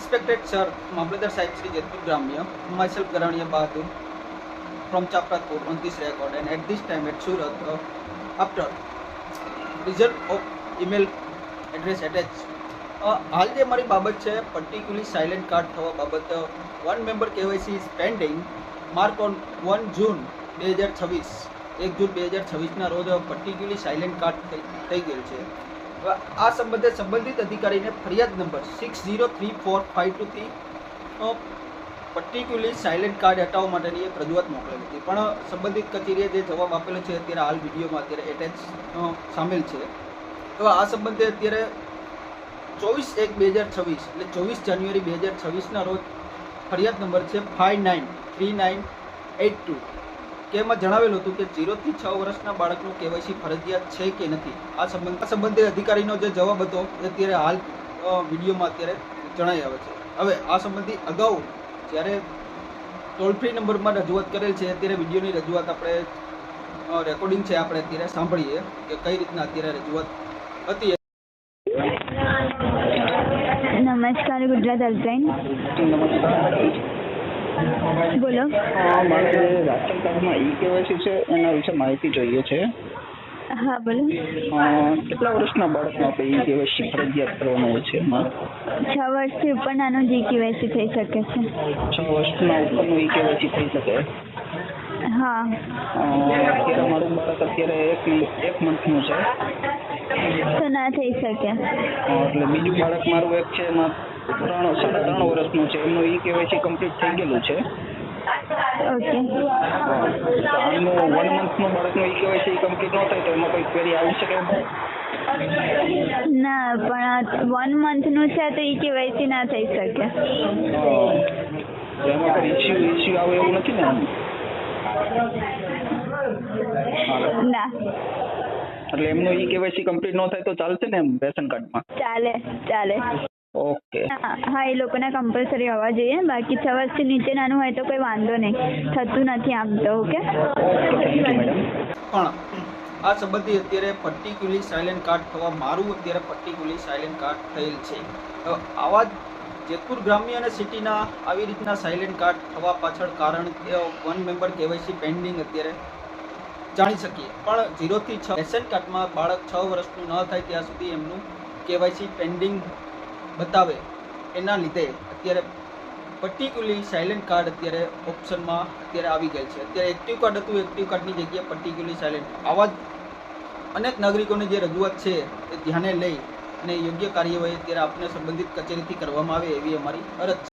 Respected sir, Mahamladar Sahib Sri Jetpur Gramya, myself Garaniya Bahadur from Chapratpur on this record, and at this time at Surat, after result of email address attached. હાલ જે મારી બાબત છે particularly silent card થવા બાબત one member KYC is pending mark on 1 June 2026 1 જૂન 2026ના રોજ પર્ટિક્યુલરલી સાયલેન્ટ કાર્ડ થઈ ગયેલ છે. આ સંબંધે સંબંધિત અધિકારીને ફરિયાદ નંબર 603452 પર્ટિક્યુલરલી સાયલેન્ટ કાર્ડ હટાવવા માટેની એક રજૂઆત મોકલેલી હતી, પણ સંબંધિત કચેરીએ જે જવાબ આપેલો છે અત્યારે હાલ વિડીયોમાં અત્યારે એટેચ સામેલ છે. તો આ સંબંધે અત્યારે 24/1/2026 એટલે 24 જાન્યુઆરી 2026ના રોજ ફરિયાદ નંબર છે 593982 કે એમાં જણાવેલું હતું કે 0 થી 6 વર્ષના બાળકનું KYC ફરજિયાત છે કે નથી. આ સંબંધે અધિકારીનો જે જવાબ હતો એ અત્યારે હાલ વિડીયોમાં અત્યારે જણાઈ આવે છે. હવે આ સંબંધી અગાઉ જ્યારે ટોલ ફ્રી નંબરમાં રજૂઆત કરેલ છે, અત્યારે વિડીયોની રજૂઆત આપણે રેકોર્ડિંગ છે આપણે અત્યારે સાંભળીએ કે કઈ રીતના અત્યારે રજૂઆત હતી. નમસ્કાર, ગુજરાત હેલ્પલાઇન. બોલો. મારે રાશન કાર્ડમાં KYC છે, એના વિશે માહિતી જોઈએ છે. હા, બોલો. કેટલા વર્ષના બાળકને આપણે KYC ફરજિયાત કરવાનું હોય છે? 6 વર્ષથી ઉપર નાનું KYC થઈ શકે છે. 6 વર્ષના ઉપરનું KYC થઈ શકે? હા. અત્યારે મારું બાળક અત્યારે એક મંથનું છે, તો ના થઈ શકે. એટલે બીજું બાળક મારું એક છે, એમાં 3.5 વર્ષનું છે, એમનું KYC કમ્પ્લીટ થઈ ગયેલું છે. ઓકે. આનું 1 મંથનું બાળકનું KYC કમ્પ્લીટ ન થાય તો એમાં કોઈ ક્વેરી આવી શકે? ના, પણ 1 મંથનું છે તો KYC ના થઈ શકે. એમાં કોઈ ઇસ્યુ આવે એવું નથી ને? ના. એટલે એમનું KYC કમ્પ્લીટ ન થાય તો ચાલશે ને એમ રેશન કાર્ડમાં? ચાલે. ઓકે. હા, એ લોકોના કમ્પલસરી હોવા જોઈએ. બાકી 6 વર્ષથી નીચે નાનું હોય તો કોઈ વાંધો નહીં, થતું નથી આમ તો. ઓકે. પણ આ સંબંધી અત્યારે પર્ટિક્યુલરલી સાયલેન્ટ કાર્ડ થવા મારું અત્યારે પર્ટિક્યુલરલી સાયલેન્ટ કાર્ડ થયેલ છે. આવા જેતપુર ગ્રામ્ય અને સિટીના આવી રીતના સાયલેન્ટ કાર્ડ થવા પાછળ કારણ વન મેમ્બર KYC પેન્ડિંગ અત્યારે જાણી શકીએ. પણ 0 થી 6 રેશન કાર્ડમાં બાળક 6 વર્ષનું ન થાય ત્યાં સુધી એમનું KYC પેન્ડિંગ બતાવે, એના લીધે અત્યારે પર્ટિક્યુલરલી સાયલેન્ટ કાર્ડ અત્યારે ઓપ્શનમાં અત્યારે આવી ગયેલ છે. અત્યારે એક્ટિવ કાર્ડ હતું, એક્ટિવ કાર્ડની જગ્યાએ પર્ટિક્યુલરલી સાયલેન્ટ. આવા જ અનેક નાગરિકોની જે રજૂઆત છે એ ધ્યાને લઈ અને યોગ્ય કાર્યવાહી અત્યારે આપને સંબંધિત કચેરીથી કરવામાં આવે એવી અમારી અરજ છે.